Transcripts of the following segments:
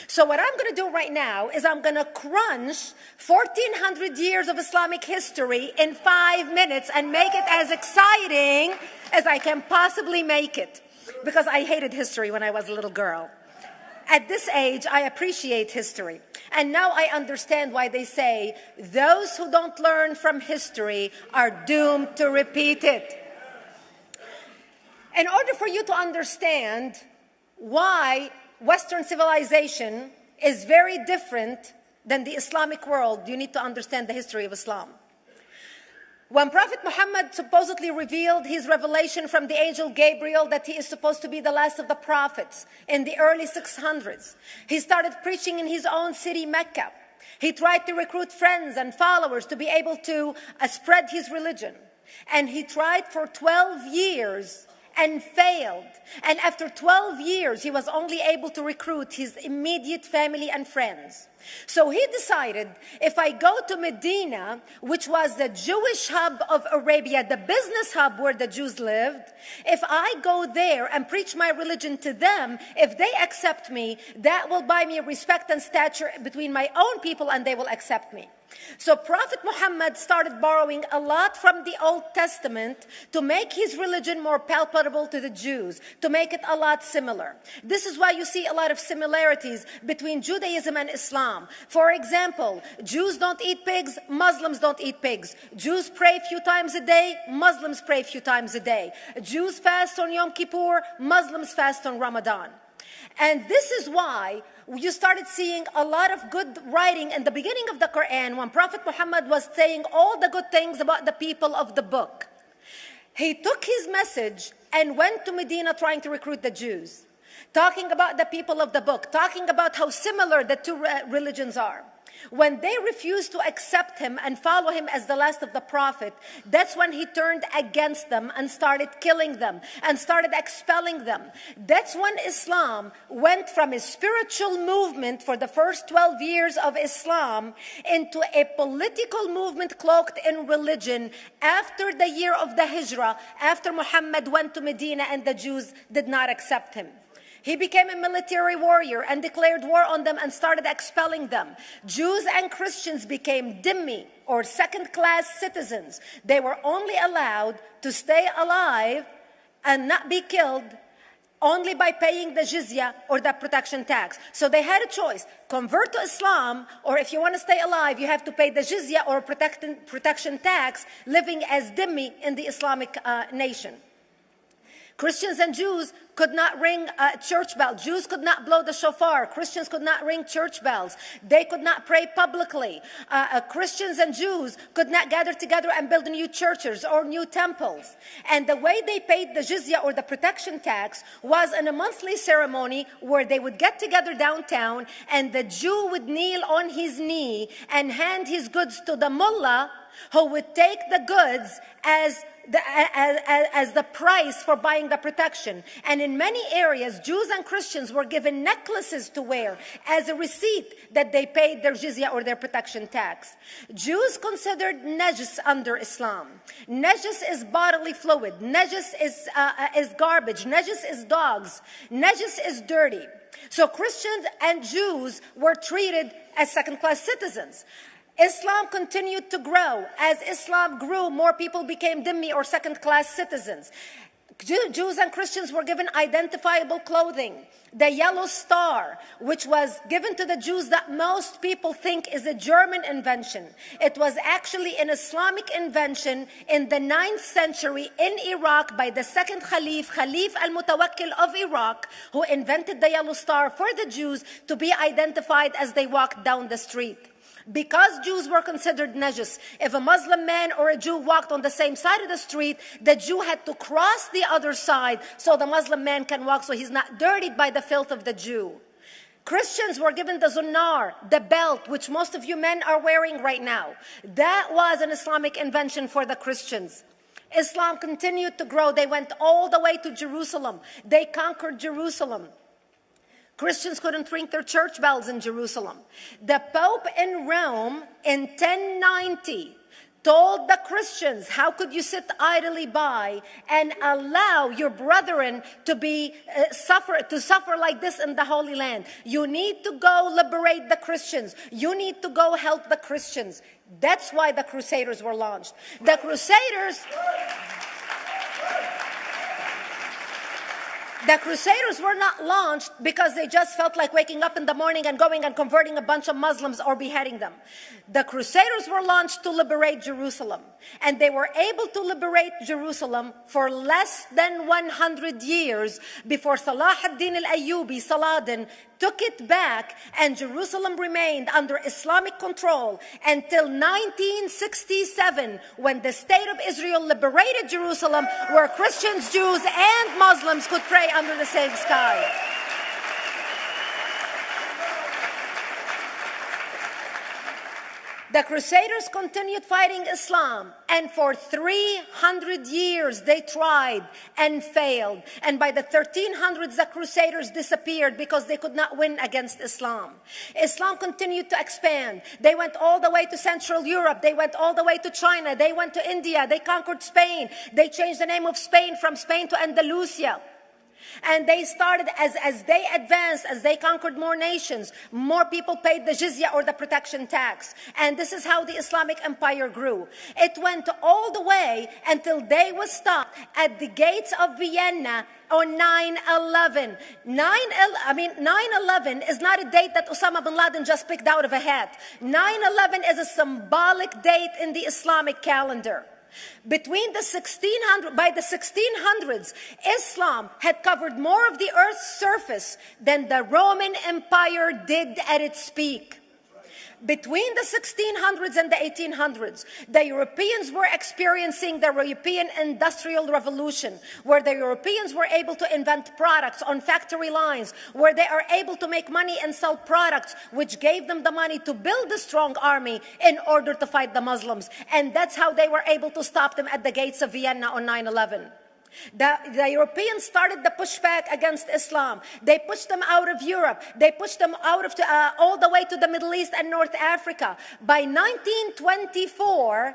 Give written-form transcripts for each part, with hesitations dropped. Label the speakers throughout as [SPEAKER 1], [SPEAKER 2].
[SPEAKER 1] So what I'm going to do right now is I'm going to crunch 1,400 years of Islamic history in 5 minutes and make it as exciting as I can possibly make it. Because I hated history when I was a little girl. At this age, I appreciate history. And now I understand why they say those who don't learn from history are doomed to repeat it. In order for you to understand why Western civilization is very different than the Islamic world, you need to understand the history of Islam. When Prophet Muhammad supposedly revealed his revelation from the angel Gabriel that he is supposed to be the last of the prophets in the early 600s, he started preaching in his own city, Mecca. He tried to recruit friends and followers to be able to spread his religion. And he tried for 12 years and failed. And after 12 years, he was only able to recruit his immediate family and friends. So he decided, if I go to Medina, which was the Jewish hub of Arabia, the business hub where the Jews lived, if I go there and preach my religion to them, if they accept me, that will buy me respect and stature between my own people, and they will accept me. So Prophet Muhammad started borrowing a lot from the Old Testament to make his religion more palpable to the Jews, to make it a lot similar. This is why you see a lot of similarities between Judaism and Islam. For example, Jews don't eat pigs, Muslims don't eat pigs. Jews pray a few times a day, Muslims pray a few times a day. Jews fast on Yom Kippur, Muslims fast on Ramadan. And this is why you started seeing a lot of good writing in the beginning of the Quran when Prophet Muhammad was saying all the good things about the people of the book. He took his message and went to Medina trying to recruit the Jews, talking about the people of the book, talking about how similar the two religions are. When they refused to accept him and follow him as the last of the prophet, that's when he turned against them and started killing them and started expelling them. That's when Islam went from a spiritual movement for the first 12 years of Islam into a political movement cloaked in religion after the year of the Hijrah, after Muhammad went to Medina and the Jews did not accept him. He became a military warrior and declared war on them and started expelling them. Jews and Christians became dhimmi, or second-class citizens. They were only allowed to stay alive and not be killed only by paying the jizya, or the protection tax. So they had a choice: convert to Islam, or if you want to stay alive, you have to pay the jizya or protection tax, living as dhimmi in the Islamic nation. Christians and Jews could not ring church bells. Jews could not blow the shofar. Christians could not ring church bells. They could not pray publicly. Christians and Jews could not gather together and build new churches or new temples. And the way they paid the jizya, or the protection tax, was in a monthly ceremony where they would get together downtown and the Jew would kneel on his knee and hand his goods to the mullah, who would take the goods as the price for buying the protection. And in many areas, Jews and Christians were given necklaces to wear as a receipt that they paid their jizya, or their protection tax. Jews considered najis under Islam. Najis is bodily fluid. Najis is garbage. Najis is dogs. Najis is dirty. So Christians and Jews were treated as second-class citizens. Islam continued to grow. As Islam grew, more people became dhimmi, or second-class citizens. Jews and Christians were given identifiable clothing. The yellow star, which was given to the Jews, that most people think is a German invention. It was actually an Islamic invention in the 9th century in Iraq by the second Khalif al-Mutawakkil of Iraq, who invented the yellow star for the Jews to be identified as they walked down the street. Because Jews were considered najis, if a Muslim man or a Jew walked on the same side of the street, the Jew had to cross the other side so the Muslim man can walk, so he's not dirtied by the filth of the Jew. Christians were given the zunnar, the belt, which most of you men are wearing right now. That was an Islamic invention for the Christians. Islam continued to grow. They went all the way to Jerusalem. They conquered Jerusalem. Christians couldn't ring their church bells in Jerusalem. The Pope in Rome in 1090 told the Christians, how could you sit idly by and allow your brethren to suffer like this in the Holy Land? You need to go liberate the Christians. You need to go help the Christians. That's why the Crusaders were launched. The Crusaders were not launched because they just felt like waking up in the morning and going and converting a bunch of Muslims or beheading them. The Crusaders were launched to liberate Jerusalem. And they were able to liberate Jerusalem for less than 100 years before Salah ad-Din al-Ayyubi, Saladin, took it back, and Jerusalem remained under Islamic control until 1967, when the State of Israel liberated Jerusalem, where Christians, Jews, and Muslims could pray under the same sky. The Crusaders continued fighting Islam, and for 300 years they tried and failed. And by the 1300s, the Crusaders disappeared because they could not win against Islam. Islam continued to expand. They went all the way to Central Europe. They went all the way to China. They went to India. They conquered Spain. They changed the name of Spain from Spain to Andalusia. And they started, as they advanced, as they conquered more nations, more people paid the jizya, or the protection tax. And this is how the Islamic Empire grew. It went all the way until they was stopped at the gates of Vienna on 9/11. 9/11 is not a date that Osama bin Laden just picked out of a hat. 9/11 is a symbolic date in the Islamic calendar. By the 1600s, Islam had covered more of the earth's surface than the Roman Empire did at its peak. Between the 1600s and the 1800s, the Europeans were experiencing the European Industrial Revolution, where the Europeans were able to invent products on factory lines, where they are able to make money and sell products, which gave them the money to build a strong army in order to fight the Muslims. And that's how they were able to stop them at the gates of Vienna on 9/11. The Europeans started the pushback against Islam. They pushed them out of Europe. They pushed them out of all the way to the Middle East and North Africa. By 1924,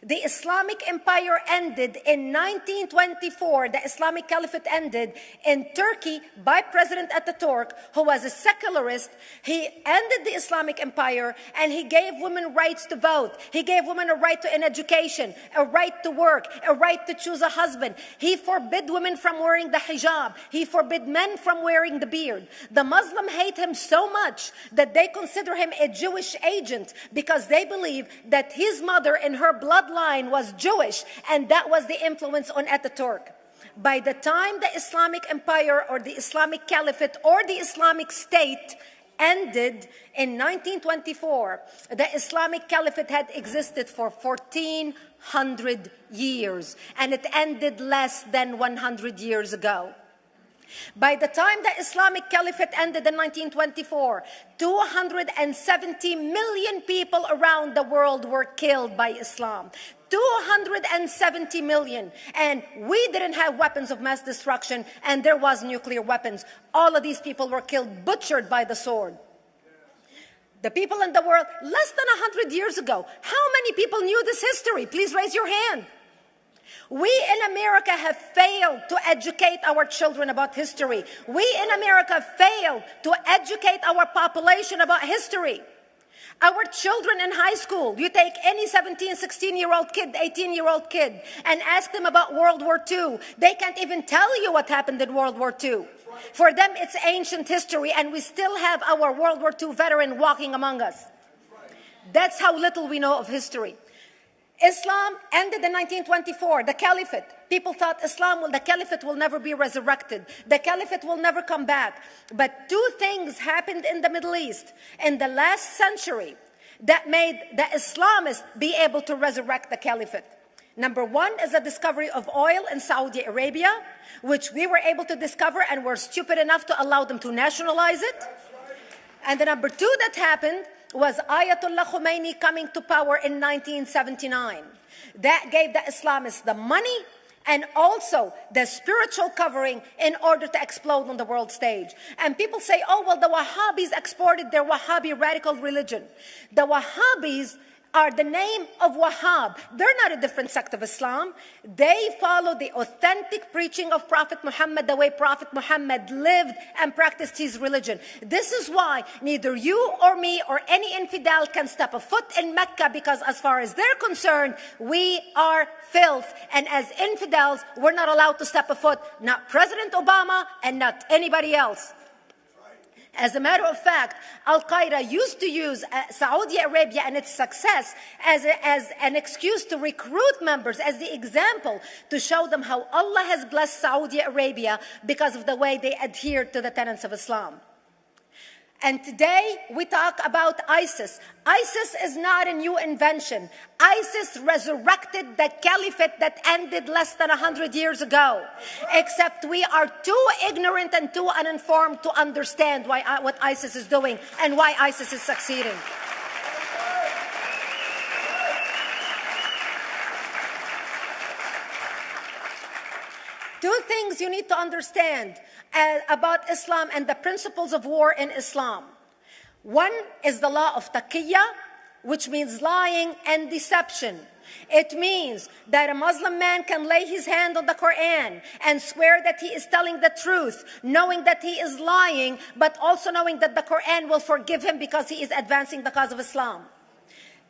[SPEAKER 1] the Islamic Empire ended. In 1924, the Islamic Caliphate ended in Turkey by President Ataturk, who was a secularist. He ended the Islamic Empire, and he gave women rights to vote. He gave women a right to an education, a right to work, a right to choose a husband. He forbid women from wearing the hijab. He forbid men from wearing the beard. The Muslims hate him so much that they consider him a Jewish agent, because they believe that his mother in her bloodline was Jewish, and that was the influence on Ataturk. By the time the Islamic Empire, or the Islamic Caliphate, or the Islamic State ended in 1924, the Islamic Caliphate had existed for 1400 years, and it ended less than 100 years ago. By the time the Islamic Caliphate ended in 1924, 270 million people around the world were killed by Islam. 270 million. And we didn't have weapons of mass destruction, and there was nuclear weapons. All of these people were killed, butchered by the sword. The people in the world, less than 100 years ago, how many people knew this history? Please raise your hand. We in America have failed to educate our children about history. We in America failed to educate our population about history. Our children in high school, you take any 17, 16-year-old kid, 18-year-old kid, and ask them about World War II. They can't even tell you what happened in World War II. For them, it's ancient history, and we still have our World War II veteran walking among us. That's how little we know of history. Islam ended in 1924, the Caliphate. People thought the Caliphate will never be resurrected. The Caliphate will never come back. But two things happened in the Middle East in the last century that made the Islamists be able to resurrect the Caliphate. Number one is the discovery of oil in Saudi Arabia, which we were able to discover and were stupid enough to allow them to nationalize it. And the number two that happened was Ayatollah Khomeini coming to power in 1979. That gave the Islamists the money and also the spiritual covering in order to explode on the world stage. And people say, oh, well, the Wahhabis exported their Wahhabi radical religion. The Wahhabis are the name of Wahhab. They're not a different sect of Islam. They follow the authentic preaching of Prophet Muhammad, the way Prophet Muhammad lived and practiced his religion. This is why neither you or me or any infidel can step a foot in Mecca, because as far as they're concerned, we are filth. And as infidels, we're not allowed to step a foot, not President Obama and not anybody else. As a matter of fact, Al-Qaeda used to use Saudi Arabia and its success as an excuse to recruit members, as the example to show them how Allah has blessed Saudi Arabia because of the way they adhere to the tenets of Islam. And today we talk about ISIS. ISIS is not a new invention. ISIS resurrected the caliphate that ended less than 100 years ago. Except we are too ignorant and too uninformed to understand what ISIS is doing and why ISIS is succeeding. Two things you need to understand about Islam and the principles of war in Islam. One is the law of taqiyya, which means lying and deception. It means that a Muslim man can lay his hand on the Quran and swear that he is telling the truth, knowing that he is lying, but also knowing that the Quran will forgive him because he is advancing the cause of Islam.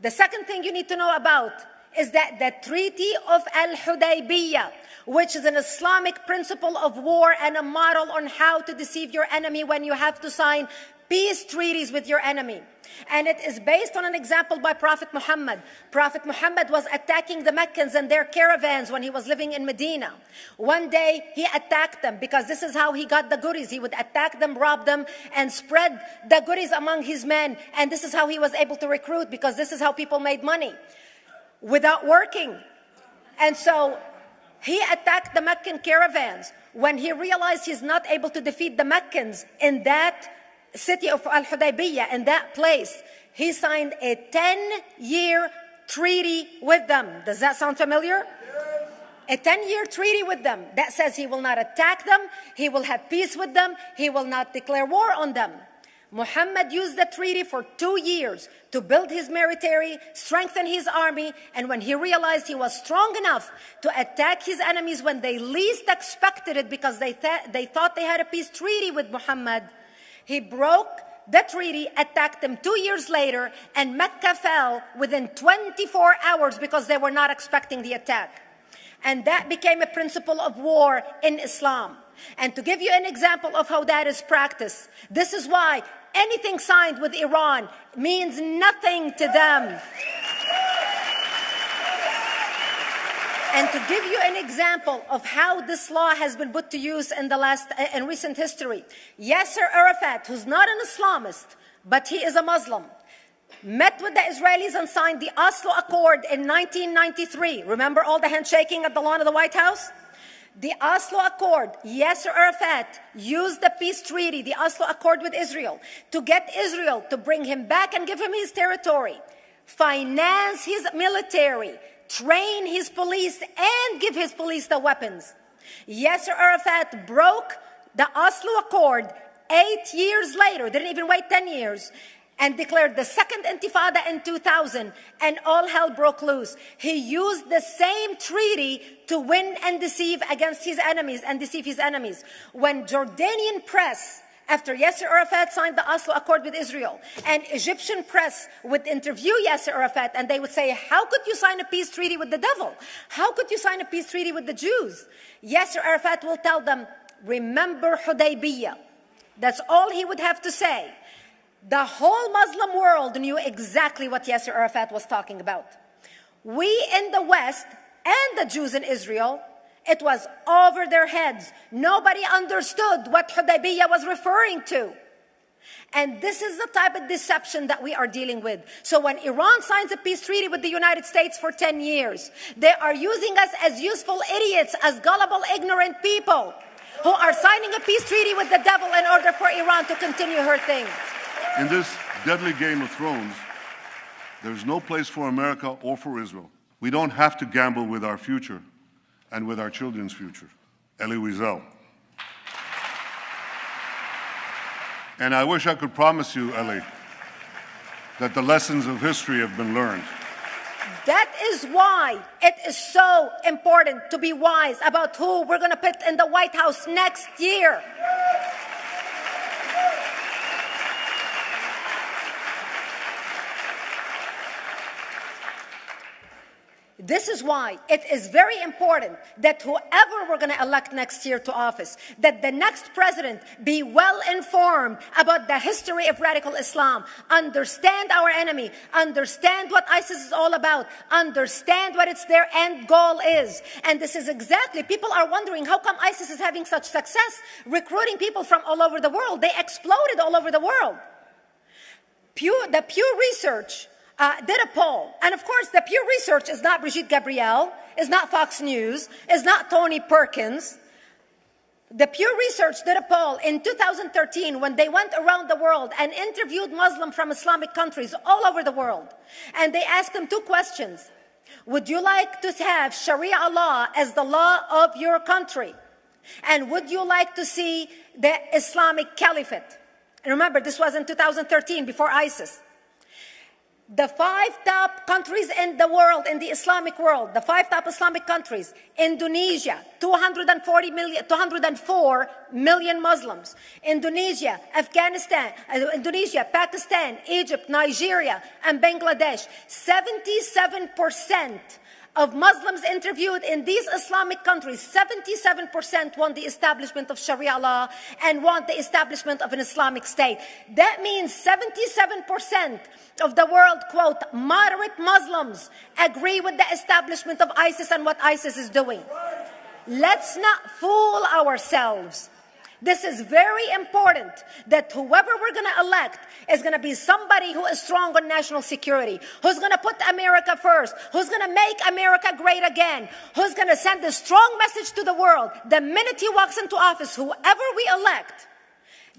[SPEAKER 1] The second thing you need to know about is that the Treaty of Al-Hudaybiyah, which is an Islamic principle of war and a model on how to deceive your enemy when you have to sign peace treaties with your enemy. And it is based on an example by Prophet Muhammad. Prophet Muhammad was attacking the Meccans and their caravans when he was living in Medina. One day he attacked them because this is how he got the goodies. He would attack them, rob them, and spread the goodies among his men. And this is how he was able to recruit, because this is how people made money without working. And so he attacked the Meccan caravans. When he realized he's not able to defeat the Meccans in that city of Al-Hudaybiyah, in that place, he signed a 10-year treaty with them. Does that sound familiar? A 10-year treaty with them that says he will not attack them, he will have peace with them, he will not declare war on them. Muhammad used the treaty for 2 years to build his military, strengthen his army, and when he realized he was strong enough to attack his enemies when they least expected it, because they thought they had a peace treaty with Muhammad, he broke the treaty, attacked them 2 years later, and Mecca fell within 24 hours because they were not expecting the attack. And that became a principle of war in Islam. And to give you an example of how that is practiced, this is why anything signed with Iran means nothing to them. And to give you an example of how this law has been put to use in recent history, Yasser Arafat, who's not an Islamist, but he is a Muslim, met with the Israelis and signed the Oslo Accord in 1993. Remember all the handshaking at the lawn of the White House? The Oslo Accord, Yasser Arafat used the peace treaty, the Oslo Accord with Israel, to get Israel to bring him back and give him his territory, finance his military, train his police, and give his police the weapons. Yasser Arafat broke the Oslo Accord 8 years later, didn't even wait 10 years, and declared the second intifada in 2000, and all hell broke loose. He used the same treaty to win and deceive against his enemies and deceive his enemies. When Jordanian press, after Yasser Arafat signed the Oslo Accord with Israel, and Egyptian press would interview Yasser Arafat, and they would say, how could you sign a peace treaty with the devil? How could you sign a peace treaty with the Jews? Yasser Arafat will tell them, remember Hudaybiyah. That's all he would have to say. The whole Muslim world knew exactly what Yasser Arafat was talking about. We in the West and the Jews in Israel, it was over their heads. Nobody understood what Hudaybiyah was referring to. And this is the type of deception that we are dealing with. So when Iran signs a peace treaty with the United States for 10 years, they are using us as useful idiots, as gullible, ignorant people who are signing a peace treaty with the devil in order for Iran to continue her thing.
[SPEAKER 2] In this deadly game of thrones, there's no place for America or for Israel. We don't have to gamble with our future and with our children's future. Elie Wiesel. And I wish I could promise you, Elie, that the lessons of history have been learned.
[SPEAKER 1] That is why it is so important to be wise about who we're going to put in the White House next year. This is why it is very important that whoever we're going to elect next year to office, that the next president be well informed about the history of radical Islam, understand our enemy, understand what ISIS is all about, understand what their end goal is. And this is exactly, people are wondering how come ISIS is having such success recruiting people from all over the world. They exploded all over the world. The Pew Research did a poll. And of course, the Pew Research is not Brigitte Gabriel, is not Fox News, is not Tony Perkins. The Pew Research did a poll in 2013 when they went around the world and interviewed Muslims from Islamic countries all over the world. And they asked them two questions. Would you like to have Sharia law as the law of your country? And would you like to see the Islamic Caliphate? And remember, this was in 2013, before ISIS. The 5 top countries in the world, in the Islamic world, the 5 top Islamic countries: Indonesia, 204 million Muslims. Indonesia, Pakistan, Egypt, Nigeria, and Bangladesh. 77% of Muslims interviewed in these Islamic countries, 77% want the establishment of Sharia law and want the establishment of an Islamic state. That means 77% of the world, quote, moderate Muslims agree with the establishment of ISIS and what ISIS is doing. Let's not fool ourselves. This is very important, that whoever we're going to elect is going to be somebody who is strong on national security, who's going to put America first, who's going to make America great again, who's going to send a strong message to the world. The minute he walks into office, whoever we elect,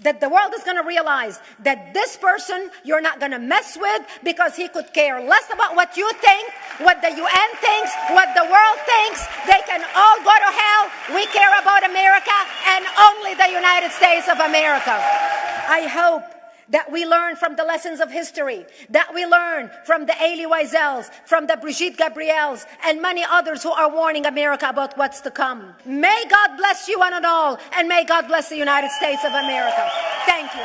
[SPEAKER 1] that the world is going to realize that this person you're not going to mess with, because he could care less about what you think, what the UN thinks, what the world thinks. They can all go to hell. We care about America and only the United States of America. I hope that we learn from the lessons of history, that we learn from the Elie Wiesels, from the Brigitte Gabriels, and many others who are warning America about what's to come. May God bless you one and all, and may God bless the United States of America. Thank you.